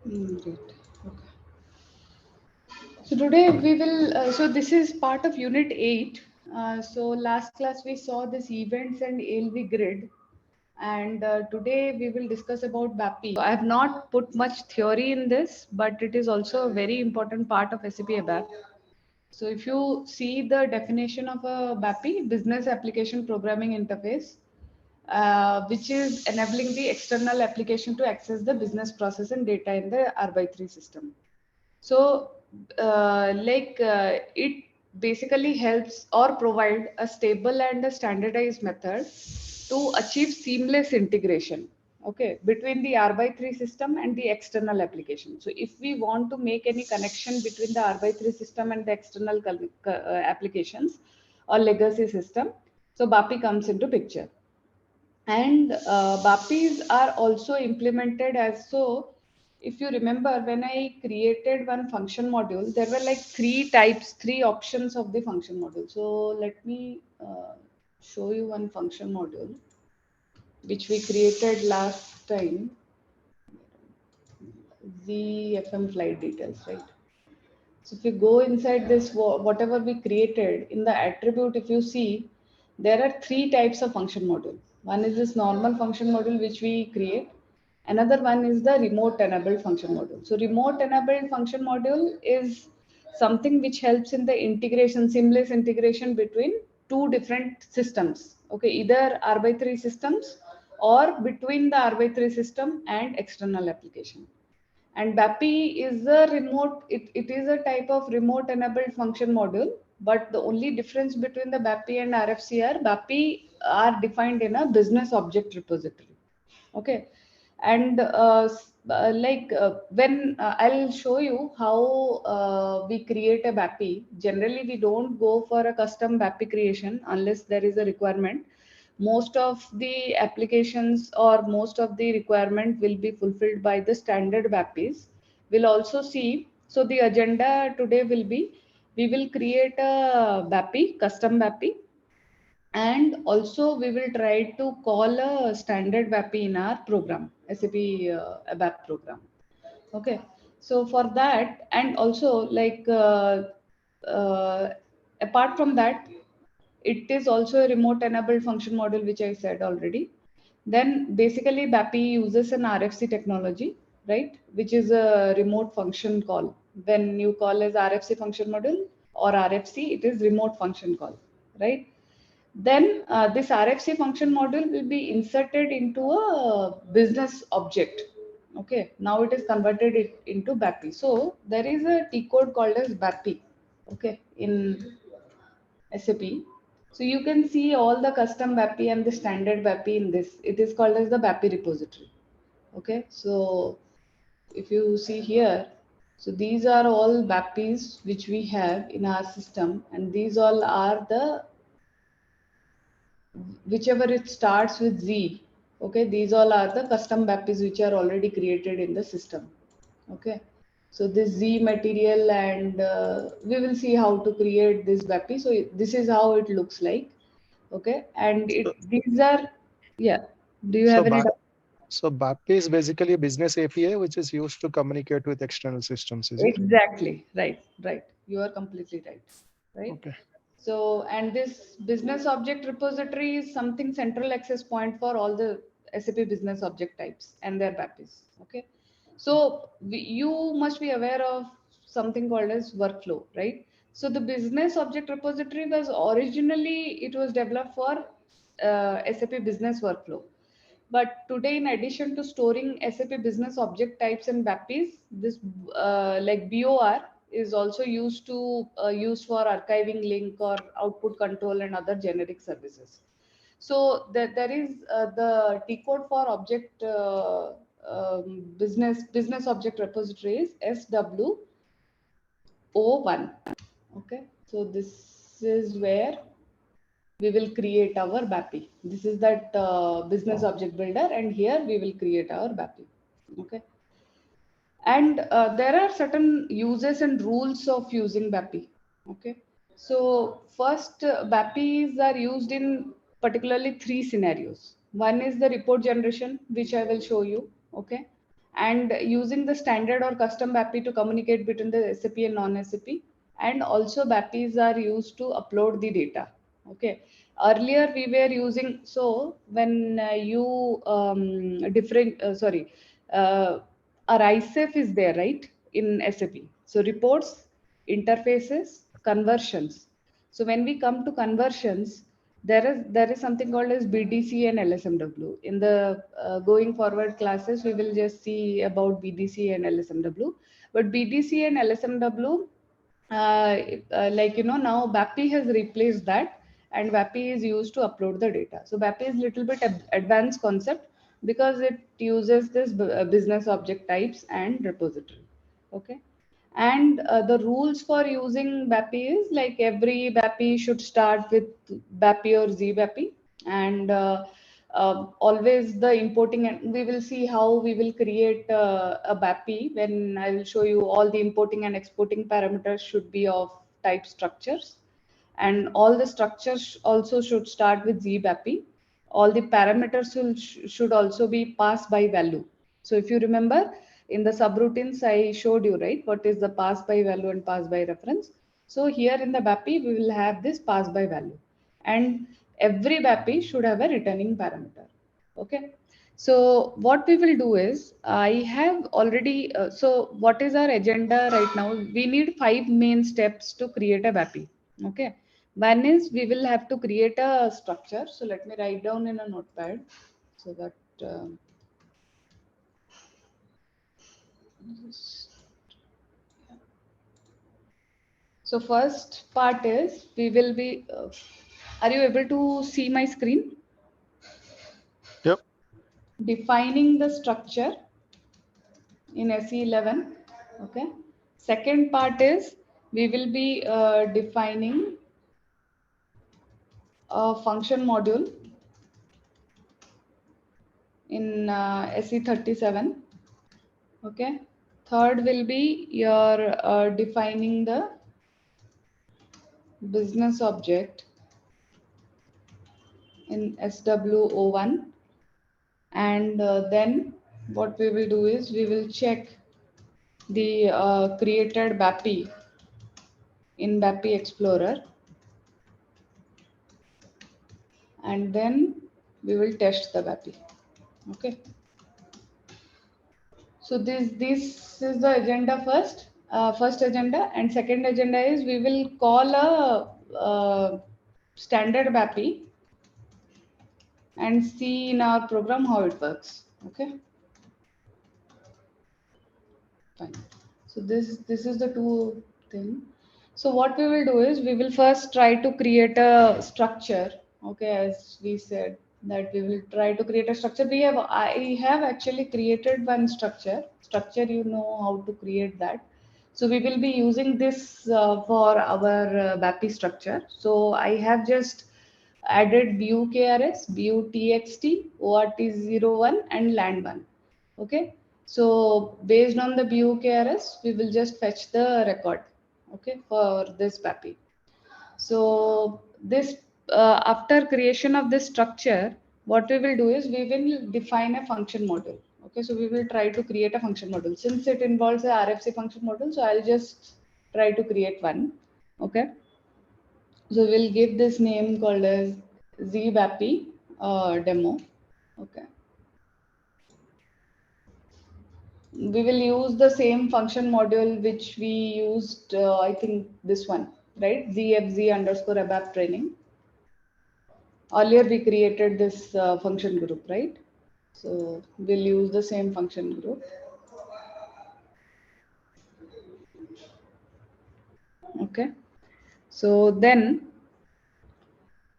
Great. Okay. So today we will, so this is part of Unit 8. So last class we saw this events and ALV grid, and today we will discuss about BAPI. I have not put much theory in this, but it is also a very important part of SAP ABAP. So if you see the definition of a BAPI, Business Application Programming Interface, which is enabling the external application to access the business process and data in the R/3 system. So, it basically helps or provide a stable and a standardized method to achieve seamless integration, okay, between the R/3 system and the external application. So, if we want to make any connection between the R/3 system and the external applications or legacy system, so BAPI comes into picture. And BAPIs are also implemented as so. If you remember, when I created one function module, there were like three options of the function module. So let me show you one function module which we created last time. The FM flight details, right? So if you go inside this, whatever we created in the attribute, if you see, there are three types of function module. One is this normal function module which we create. Another one is the remote enabled function module. So remote enabled function module is something which helps in the integration, seamless integration between two different systems. Okay, either R/3 systems or between the R/3 system and external application. And BAPI is a it is a type of remote enabled function module, but the only difference between the BAPI and RFC are BAPI are defined in a business object repository. Okay. And when I'll show you how we create a BAPI. Generally, we don't go for a custom BAPI creation unless there is a requirement. Most of the applications or most of the requirement will be fulfilled by the standard BAPIs. We'll also see. So the agenda today will be we will create a BAPI, custom BAPI, and also we will try to call a standard BAPI in our program, SAP ABAP program. Okay. So for that, and also uh, apart from that, it is also a remote enabled function module, which I said already. Then basically BAPI uses an RFC technology, right? Which is a remote function call. When you call as RFC function module or RFC, it is remote function call, right? Then this RFC function module will be inserted into a business object. Okay, now it is converted into BAPI. So there is a T code called as BAPI. Okay, in SAP. So you can see all the custom BAPI and the standard BAPI in this. It is called as the BAPI repository. Okay, so if you see here, so these are all BAPIs which we have in our system, and these all are the whichever it starts with Z. Okay, these all are the custom BAPIs which are already created in the system. Okay, so this Z material, and we will see how to create this BAPI. So this is how it looks like. Okay, and So, these are, yeah. Do you so, have any BA- doubt? so BAPI is basically a business API which is used to communicate with external systems, is it? Exactly, right, right. You are completely right, right? Okay. So, and this business object repository is something central access point for all the SAP business object types and their BAPIs. Okay. So you must be aware of something called as workflow, right? So the business object repository was originally, it was developed for SAP business workflow. But today, in addition to storing SAP business object types and BAPIs, this like BOR is also used for archiving link or output control and other generic services. So there is the T code for object business object repository is SWO1. Okay, so this is where we will create our BAPI. This is that business object builder, and here we will create our BAPI. Okay, and there are certain uses and rules of using BAPI. Okay, so first, BAPIs are used in particularly three scenarios. One is the report generation, which I will show you. Okay, and using the standard or custom BAPI to communicate between the SAP and non-SAP. And also BAPIs are used to upload the data. Okay. Earlier we were using, so when you different, sorry, our ISAF is there, right, in SAP. So reports, interfaces, conversions. So when we come to conversions, there is something called as BDC and LSMW. In the going forward classes, we will just see about BDC and LSMW. But BDC and LSMW, like now BAPI has replaced that, and BAPI is used to upload the data. So BAPI is little bit advanced concept because it uses this business object types and repository. Okay. And the rules for using BAPI is like every BAPI should start with BAPI or ZBAPI, and always the importing, and we will see how we will create a BAPI when I will show you all the importing and exporting parameters should be of type structures, and all the structures also should start with ZBAPI. All the parameters should also be pass by value. So if you remember, in the subroutines I showed you, right, what is the pass by value and pass by reference. So here in the BAPI we will have this pass by value, and every BAPI should have a returning parameter. Okay. So what we will do is, I have already, so what is our agenda right now? We need 5 main steps to create a BAPI. Okay. One is we will have to create a structure. So let me write down in a notepad so that. So first part is we will be. Are you able to see my screen? Yep. Defining the structure in SE11. Okay. Second part is we will be defining a function module in SE37. Okay. Third will be your defining the business object in SW01. And then what we will do is we will check the created BAPI in BAPI Explorer, and then we will test the BAPI. Okay. So this is the agenda first. First agenda, and second agenda is we will call a standard BAPI and see in our program how it works. Okay. Fine. So this is the two thing. So what we will do is we will first try to create a structure. Okay, as we said that we will try to create a structure. I have actually created one structure. Structure, you know how to create that. So we will be using this for our BAPI structure. So I have just added BU KRS, BU TXT, ORT01, and LAND1. Okay. So based on the BUKRS, we will just fetch the record, okay, for this BAPI. So this after creation of this structure, what we will do is we will define a function module. Okay, so we will try to create a function module. Since it involves a RFC function module, so I'll just try to create one. Okay, so we'll give this name called as ZBAPI demo. Okay. We will use the same function module which we used, I think this one, right? ZFZ underscore ABAP training. Earlier we created this function group, right? So we'll use the same function group. Okay. So then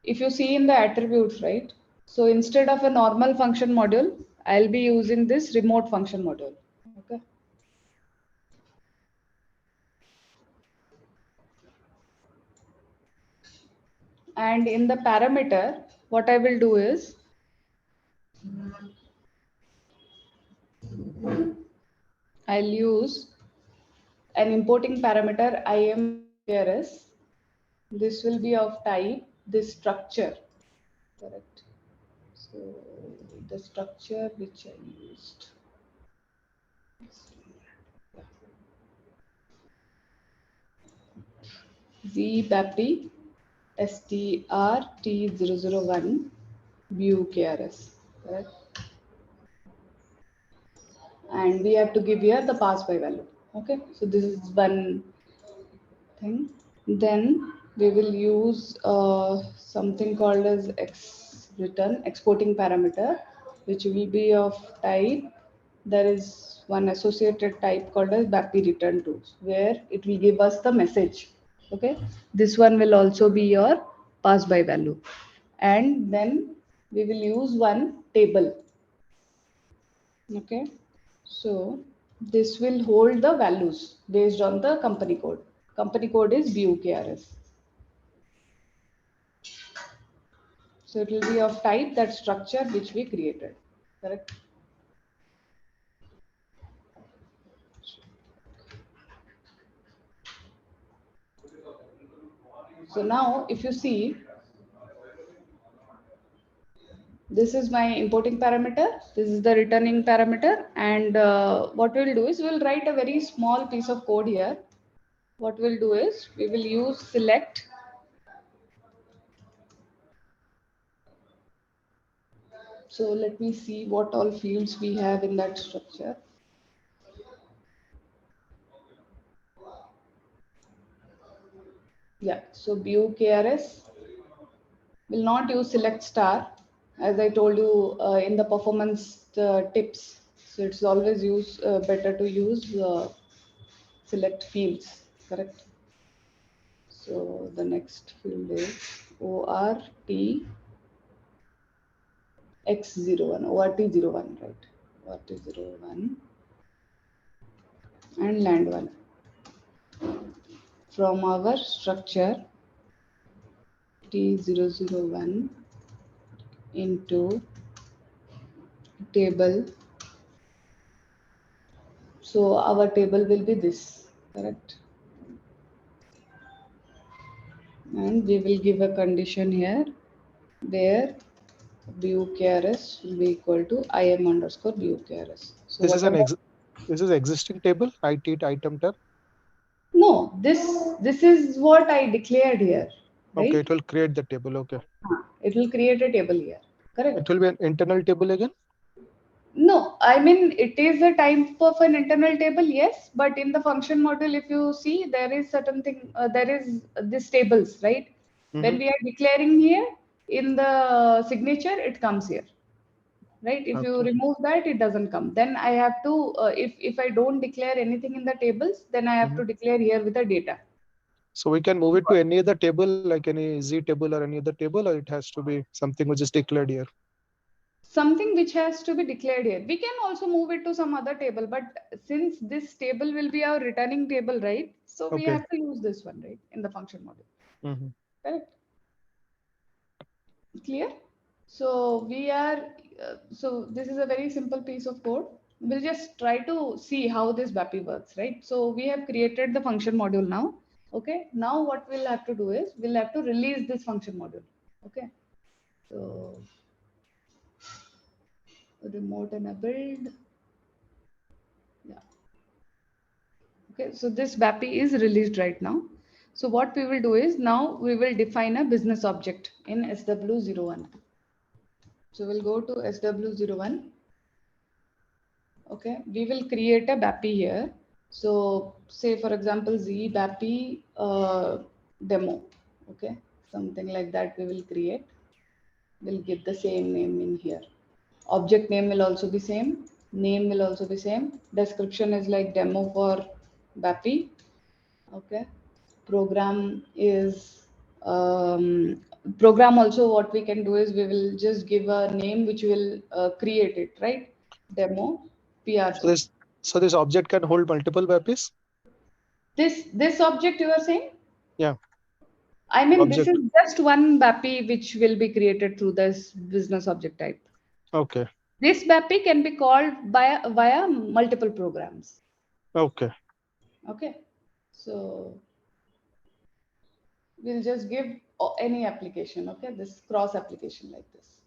if you see in the attributes, right? So instead of a normal function module, I'll be using this remote function module. Okay. And in the parameter, what I will do is I'll use an importing parameter IMBUKRS. This will be of type this structure, correct? So the structure which I used. BAPI STRT001 BUKRS, correct? And we have to give here the pass by value. Okay, so this is one thing. Then we will use something called as return exporting parameter, which will be of type. There is one associated type called as BAPI return to, where it will give us the message. Okay, this one will also be your pass by value, and then we will use one table. Okay, so this will hold the values based on the company code. Company code is BUKRS. So it will be of type that structure which we created, correct? So now if you see, this is my importing parameter, this is the returning parameter, and what we'll do is we'll write a very small piece of code here. What we'll do is we will use select. So let me see what all fields we have in that structure. Yeah, so BUKRS will not use select star, as I told you in the performance tips. So it's always better to use select fields, correct? So the next field is ORT X01, ORT01, right? ORT01 and land one. From our structure T001 into table. So our table will be this, correct? And we will give a condition here where BUKRS will be equal to IM underscore BUKRS. So This is an whatever. this is existing table, IT item tab. No, this is what I declared here, Okay, right? it will create the table. Okay. It will create a table here, It correct? will be an internal table again. No, I mean it is a type of an internal table, yes, but in the function module, if you see, there is certain thing, there is this tables, right? When Mm-hmm. we are declaring here in the signature, it comes here, right? If you Okay. remove that, it doesn't come. Then I have to, if I don't declare anything in the tables, then I have Mm-hmm. to declare here with the data. So we can move it to any other table, like any Z table or any other table, or it has to be something which is declared here. Something which has to be declared here. We can also move it to some other table, but since this table will be our returning table, right? So we Okay. have to use this one, right, in the function model. Mm-hmm. Correct? Clear? So we are, so this is a very simple piece of code. We'll just try to see how this BAPI works, right? So we have created the function module now. Okay. Now what we'll have to do is we'll have to release this function module. Okay. So remote enabled. Yeah. Okay, so this BAPI is released right now. So what we will do is now we will define a business object in SW01. So we'll go to SW01. Okay, we will create a BAPI here. So say for example, Z BAPI demo. Okay, something like that we will create. We'll give the same name in here. Object name will also be same. Name will also be same. Description is like demo for BAPI. Okay, program is program also. What we can do is we will just give a name which will create it, right? Demo So PRC. this object can hold multiple BAPIs. This object you are saying? Yeah. I mean, this Object. is just one BAPI which will be created through this business object type. Okay. This BAPI can be called via multiple programs. Okay. Okay, so we'll just give any application. Okay, this cross application like this.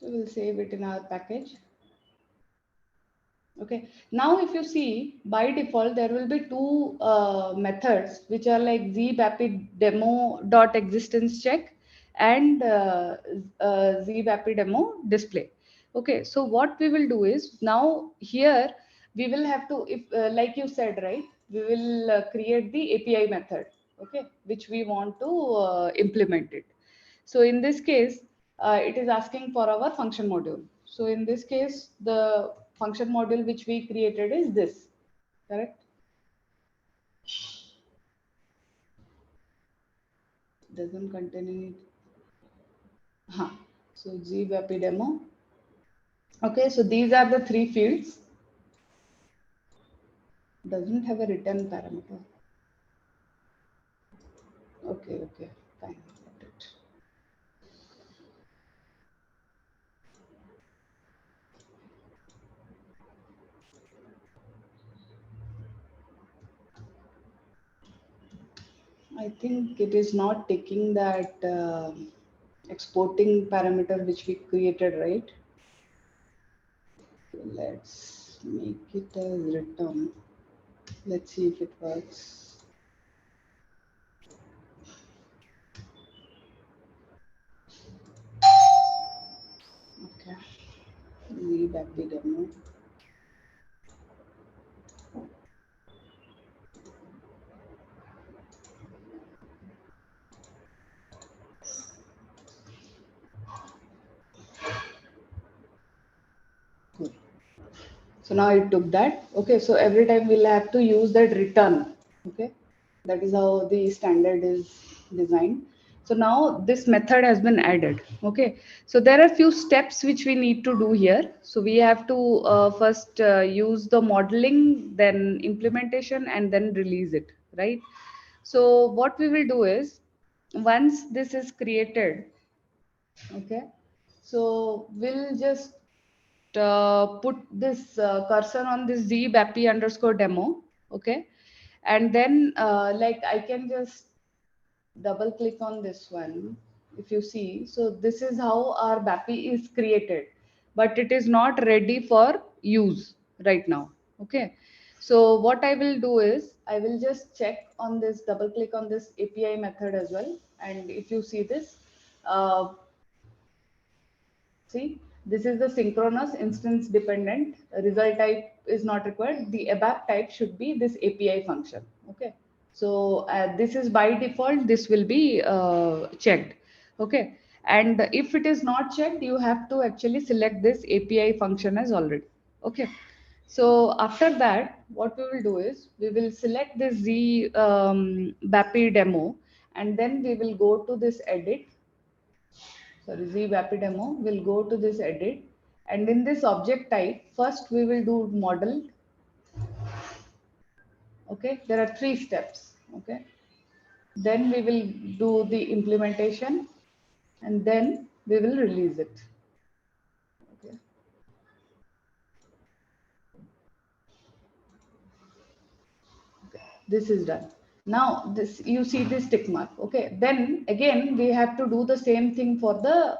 So we'll save it in our package. Okay, now if you see, by default there will be two methods which are like zbapi demo dot existence check and zbapi demo display. Okay, so what we will do is, now here we will have to, if like you said, right, we will create the API method, okay, which we want to implement it. So in this case, it is asking for our function module. So in this case, the function module which we created is this, correct? Doesn't contain any. So gbapi demo. Okay, so these are the three fields. Doesn't have a return parameter. Okay, fine. Got it. I think it is not taking that exporting parameter which we created, right? Let's make it as return. Let's see if it works. Okay, BAPI demo. Good. So now it took that. Okay, so every time we'll have to use that return. Okay, that is how the standard is designed. So now this method has been added. Okay, so there are few steps which we need to do here. So we have to first use the modeling, then implementation, and then release it, right? So what we will do is, once this is created, okay, so we'll just put this cursor on this zbapi underscore demo, okay, and then like I can just double click on this one. If you see, so this is how our BAPI is created, but it is not ready for use right now. Okay, so what I will do is, I will just check on this, double click on this API method as well, and if you see this, see, this is the synchronous instance dependent. Result type is not required. The ABAP type should be this API function. Okay. So this is by default, this will be checked. Okay. And if it is not checked, you have to actually select this API function as already. Okay. So after that, what we will do is, we will select this Z BAPI demo, and then we will go to this edit, sorry, ZBAPI demo, we'll go to this edit, and in this object type, first we will do model. Okay, there are three steps. Okay, then we will do the implementation, and then we will release it. Okay. This is done. Now this, you see this tick mark. Okay, then again we have to do the same thing for the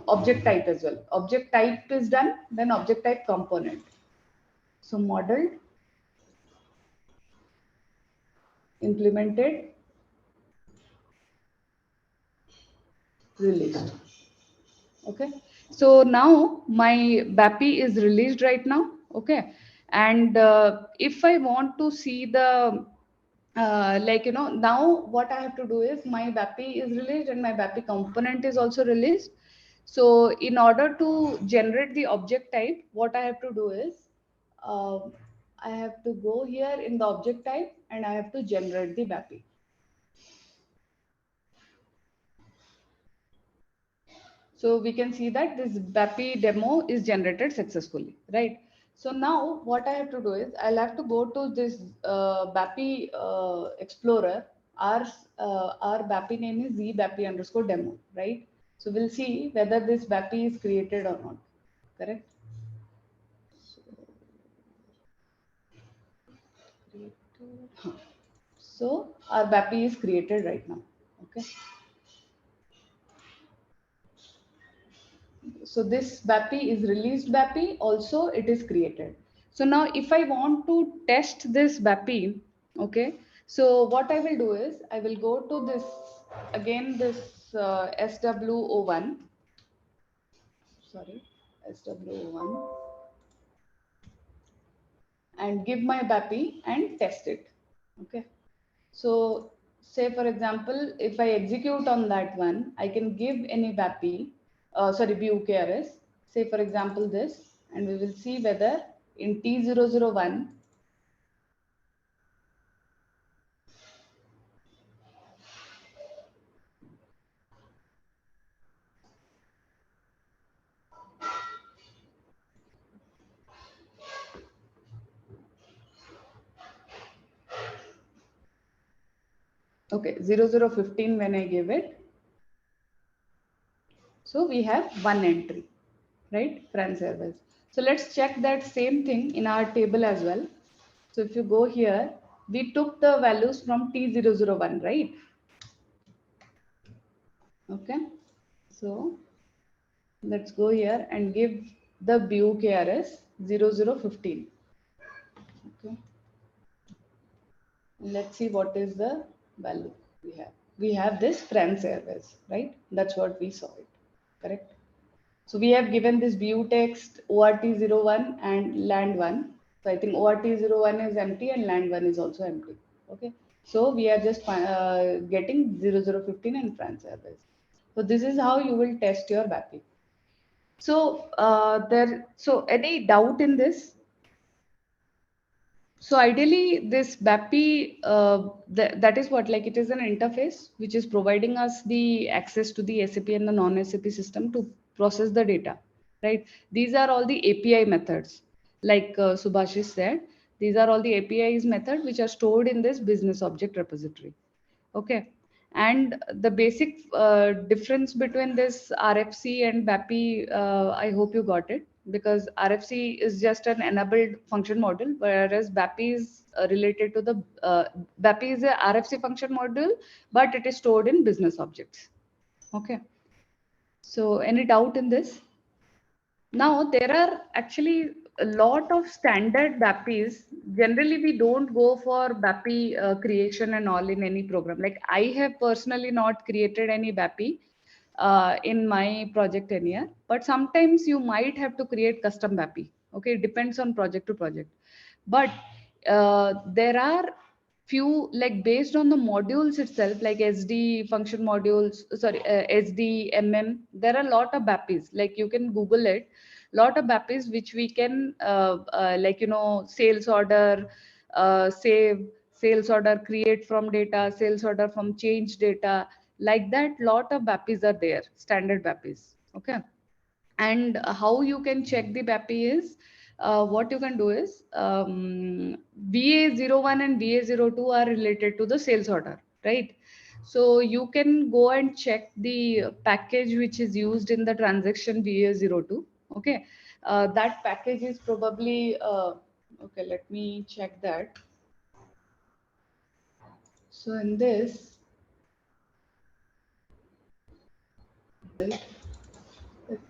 object type as well. Object type is done, then object type component. So modeled, implemented, released. Okay, so now my BAPI is released right now. Okay, and if I want to see the like, you know, now what I have to do is, my BAPI is released and my BAPI component is also released. So in order to generate the object type, what I have to do is, I have to go here in the object type and I have to generate the BAPI. So we can see that this BAPI demo is generated successfully, right? So now what I have to do is, I'll have to go to this BAPI Explorer. Our BAPI name is zBAPI underscore demo, right? So we'll see whether this BAPI is created or not, correct? So our BAPI is created right now, okay? So this BAPI is released BAPI, also it is created. So now if I want to test this BAPI, okay, so what I will do is I will go to this, again, this SW01, sorry, SW01, and give my BAPI and test it. Okay. So say for example, if I execute on that one, I can give any BAPI, sorry, BUKRS, say for example this, and we will see whether in T001, okay, 0015 when I give it, so we have one entry, right, Fran service. So let's check that same thing in our table as well. So if you go here, we took the values from T001, right? Okay. So let's go here and give the BUKRS 0015. Okay. Let's see what is the value we have. We have this France Airways, right? That's what we saw it, correct? So we have given this view text ORT01 and land 1. So I think ORT01 is empty and land 1 is also empty. Okay. So we are just getting 0015 and France Airways. So this is how you will test your BAPI. So so any doubt in this? So ideally, this BAPI, that is what, like, it is an interface which is providing us the access to the SAP and the non-SAP system to process the data, right? These are all the API methods, like Subhashish said. These are all the APIs method which are stored in this business object repository. Okay. And the basic difference between this RFC and BAPI, I hope you got it, because RFC is just an enabled function model, whereas BAPI is related to the BAPI is a RFC function model, but it is stored in business objects. Okay. So any doubt in this? Now, there are actually a lot of standard BAPIs. Generally, we don't go for BAPI creation and all in any program. Like, I have personally not created any BAPI in my project tenure, but sometimes you might have to create custom BAPI. Okay, it depends on project to project. But there are few, like, based on the modules itself, like SD function modules, sorry, SD, there are a lot of BAPIs. Like, you can Google it, lot of BAPIs which we can like, sales order, save, sales order, create from data, sales order from change data, like that. Lot of BAPIs are there, standard BAPIs. Okay. And how you can check the BAPI is, what you can do is, VA01 and VA02 are related to the sales order, right? So you can go and check the package which is used in the transaction VA02. Okay. That package is probably, okay, let me check that. So in this, let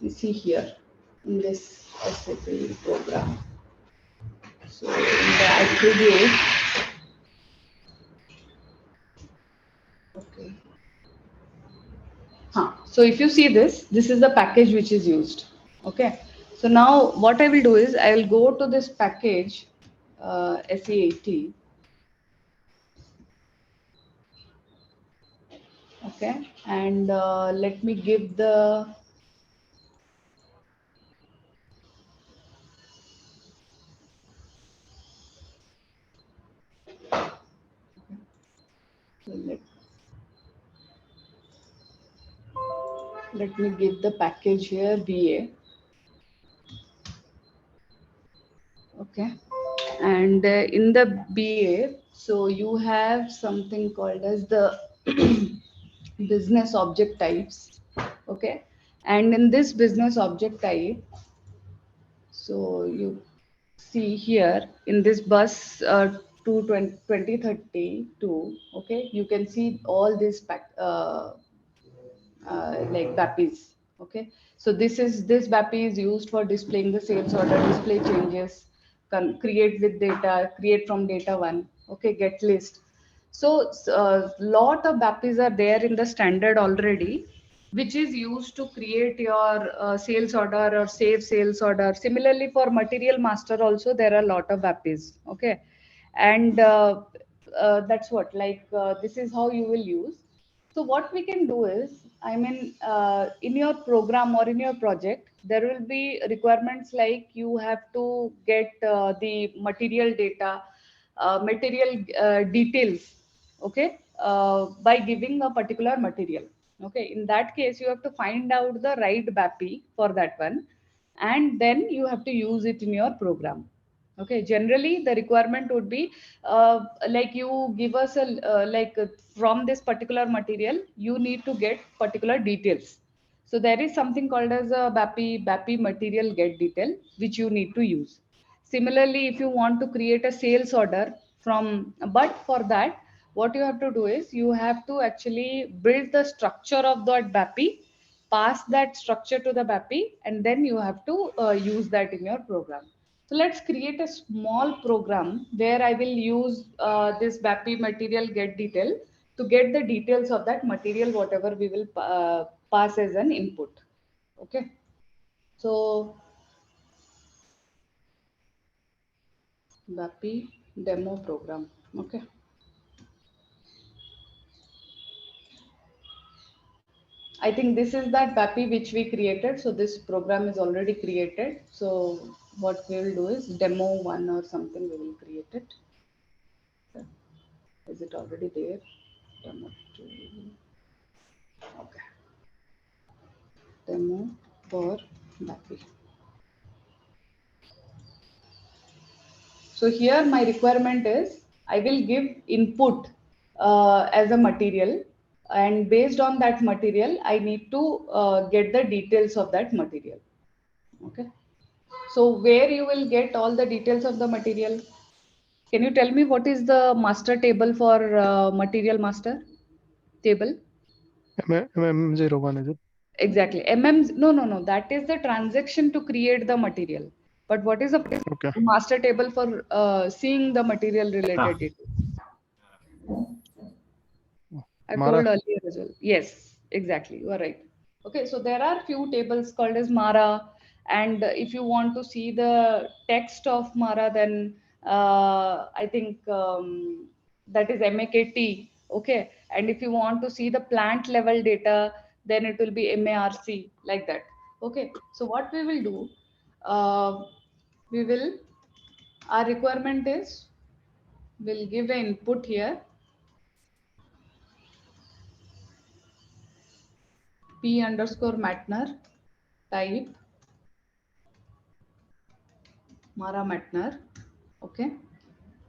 me see here in this SAP program. So in the aggregate, okay. So if you see this, this is the package which is used. Okay. So now what I will do is I will go to this package, SEAT. Okay. And let me give the, so let me give the package here, BA. Okay. And in the BA, so you have something called as the business object types. Okay. And in this business object type, so you see here in this bus 2032, okay, you can see all these like BAPIs. Okay, so this BAPI is used for displaying the sales order, display changes, create with data, create from data one. Okay, get list. So lot of BAPIs are there in the standard already, which is used to create your sales order or save sales order. Similarly, for material master also there are a lot of BAPIs. Okay, and that's what, like this is how you will use. So what we can do is, I mean, in your program or in your project, there will be requirements like you have to get the material data, material details, okay, by giving a particular material. Okay, in that case, you have to find out the right BAPI for that one, and then you have to use it in your program. Okay, generally the requirement would be like you give us a from this particular material you need to get particular details. So there is something called as a BAPI material get detail, which you need to use. Similarly, if you want to create a sales order from, but for that what you have to do is you have to actually build the structure of that BAPI, pass that structure to the BAPI, and then you have to use that in your program. So let's create a small program where I will use this BAPI material get detail to get the details of that material, whatever we will pass as an input. Okay. So BAPI demo program. Okay. I think this is that BAPI which we created. So this program is already created. So what we will do is demo one or something we will create it. Is it already there? Demo two. Okay. Demo for BAPI. So here my requirement is I will give input as a material, and based on that material I need to get the details of that material. Okay. So where you will get all the details of the material? Can you tell me what is the master table for material master table? MM01 is it? Exactly. MM, no, no, no. That is the transaction to create the material. But what is a Okay. master table for seeing the material Ah, related details? I Mara. told earlier as well. Yes, exactly. You are right. Okay, so there are few tables called as Mara, and if you want to see the text of Mara, then I think that is MAKT. Okay, and if you want to see the plant level data, then it will be MARC, like that. Okay, so what we will do, uh, we will, our requirement is, we'll give an input here, P underscore Matner, type Mara Matner. Okay,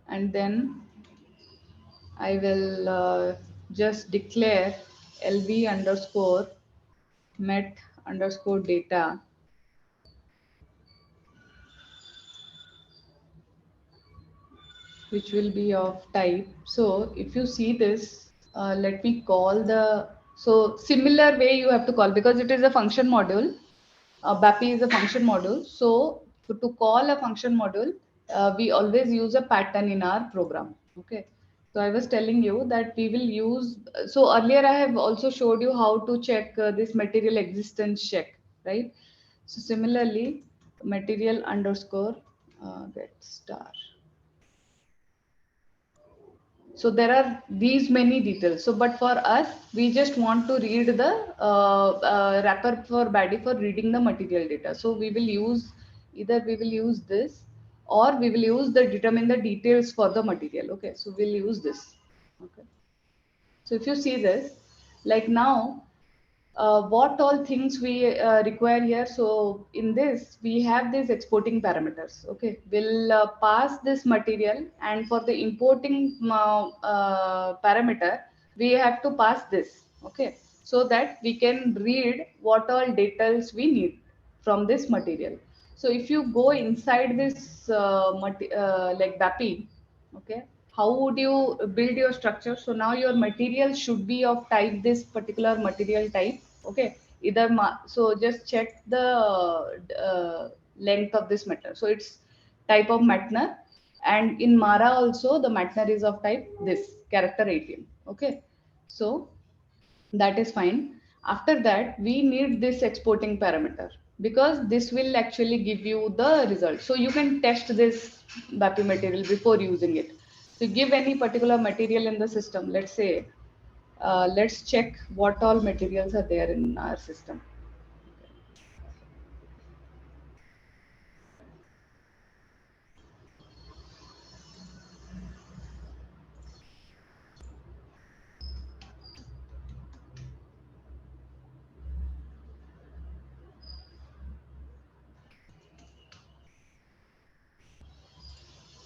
and then I will just declare LV underscore met underscore data, which will be of type. So if you see this, let me call the, so similar way you have to call, because it is a function module. BAPI is a function module. So to call a function module, we always use a pattern in our program. Okay. So I was telling you that we will use, so earlier I have also showed you how to check this material existence check, right? So similarly, material underscore get star. So there are these many details. So but for us we just want to read the wrapper for body for reading the material data. So we will use, either we will use this or we will use the determine the details for the material. Okay, so we'll use this. Okay, so if you see this, like now, what all things we require here. So in this, we have these exporting parameters. Okay, we'll pass this material, and for the importing parameter, we have to pass this. Okay, so that we can read what all details we need from this material. So if you go inside this like BAPI, okay, how would you build your structure? So now your material should be of type, this particular material type. Okay, So just check the length of this Meitner. So it's type of Meitner, and in Mara also the Meitner is of type this character 18. Okay, so that is fine. After that, we need this exporting parameter because this will actually give you the result. So you can test this BAPI material before using it. So give any particular material in the system. Let's say, let's check what all materials are there in our system.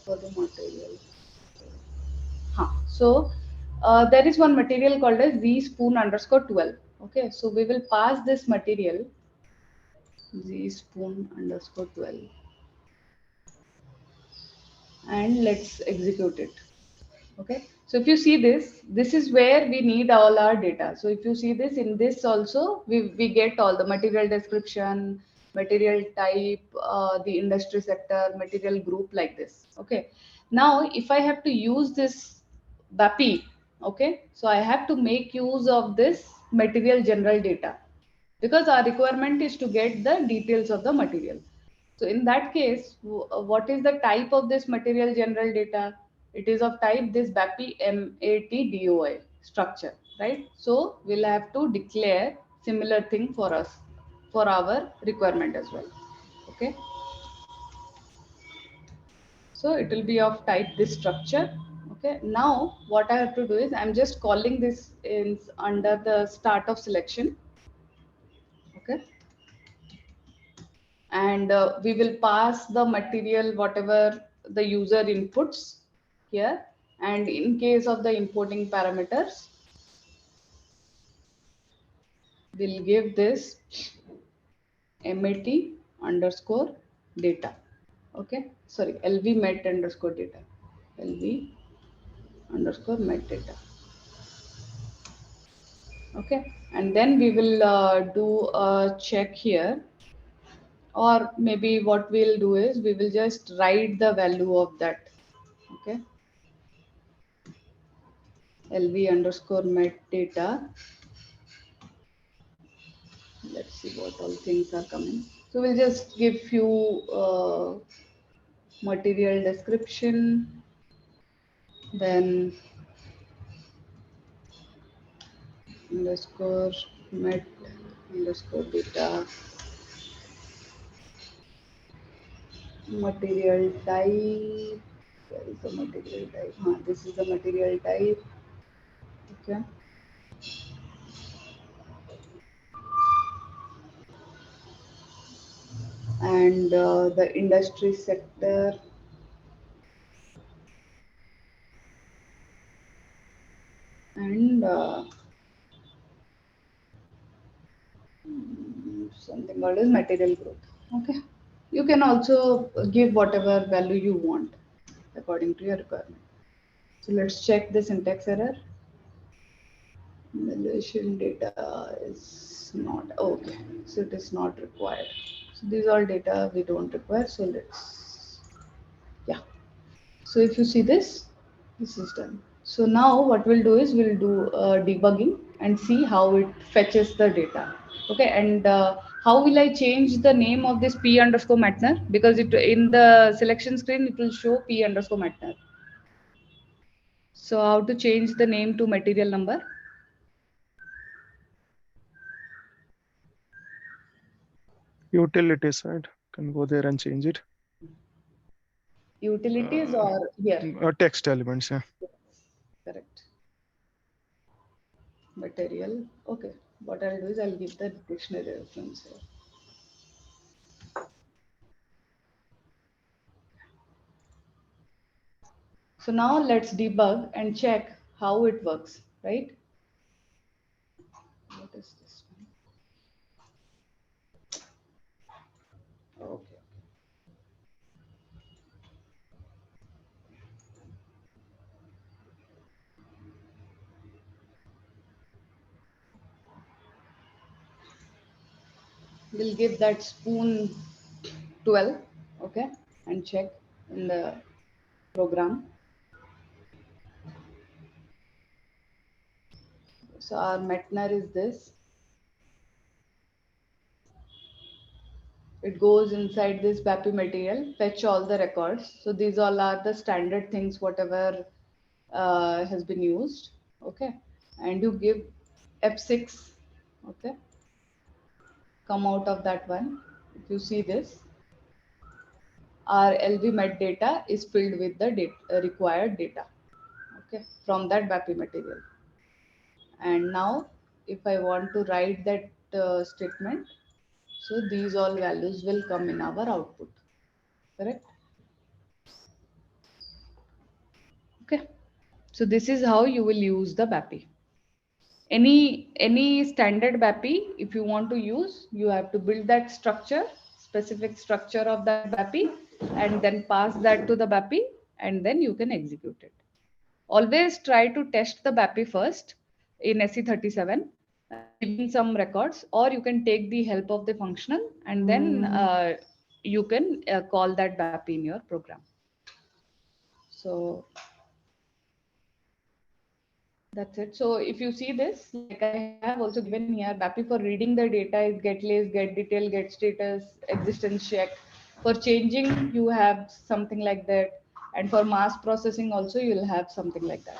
For the material. Huh. So there is one material called as Z spoon underscore 12. Okay, so we will pass this material Z spoon underscore 12 and let's execute it. Okay, so if you see this, this is where we need all our data. So if you see this, in this also we get all the material description, material type, the industry sector, material group, like this. Okay, now if I have to use this BAPI, okay, so I have to make use of this material general data because our requirement is to get the details of the material. So in that case, what is the type of this material general data? It is of type this BAPI MATDOI structure, right? So we'll have to declare similar thing for us, for our requirement as well. Okay. So it will be of type this structure. Okay. Now what I have to do is I'm just calling this in under the start of selection. Okay, and we will pass the material whatever the user inputs here, and in case of the importing parameters we'll give this mat underscore data. Okay, sorry, lv met underscore data, lv underscore met data. Okay, and then we will do a check here, or maybe what we'll do is we will just write the value of that. Okay, lv underscore met data. Let's see what all things are coming. So we'll just give few material description, then underscore met underscore data, material type. Where is the material type? This is the material type. Okay, and the industry sector, and something called as material group. Okay, you can also give whatever value you want according to your requirement. So let's check the syntax error. Valuation data is not okay, so it is not required. So these all data we don't require. So let's, yeah. So if you see this, this is done. So now what we'll do is we'll do debugging and see how it fetches the data. Okay, and how will I change the name of this p underscore Matner? Because it in the selection screen it will show p underscore Matner. So how to change the name to material number? Utilities, right? Can go there and change it. Utilities or here? Text elements, yeah. Correct. Material. Okay. What I'll do is I'll give the dictionary reference here. So now let's debug and check how it works, right? What is this one? Okay. We'll give that spoon 12, okay, and check in the program. So our Metner is this. It goes inside this BAPI material, fetch all the records. So these all are the standard things, whatever has been used, okay. And you give F6, okay, come out of that one. If you see this, our LV met data is filled with the required data, okay, from that BAPI material. And now if I want to write that statement, so these all values will come in our output, correct? Okay, so this is how you will use the BAPI. Any standard BAPI, if you want to use, you have to build that structure, specific structure of that BAPI, and then pass that to the BAPI, and then you can execute it. Always try to test the BAPI first in SE37, giving some records, or you can take the help of the functional, and then you can call that BAPI in your program. So that's it. So if you see this, like I have also given here, BAPI for reading the data is get list, get detail, get status, existence check. For changing, you have something like that. And for mass processing also, you will have something like that.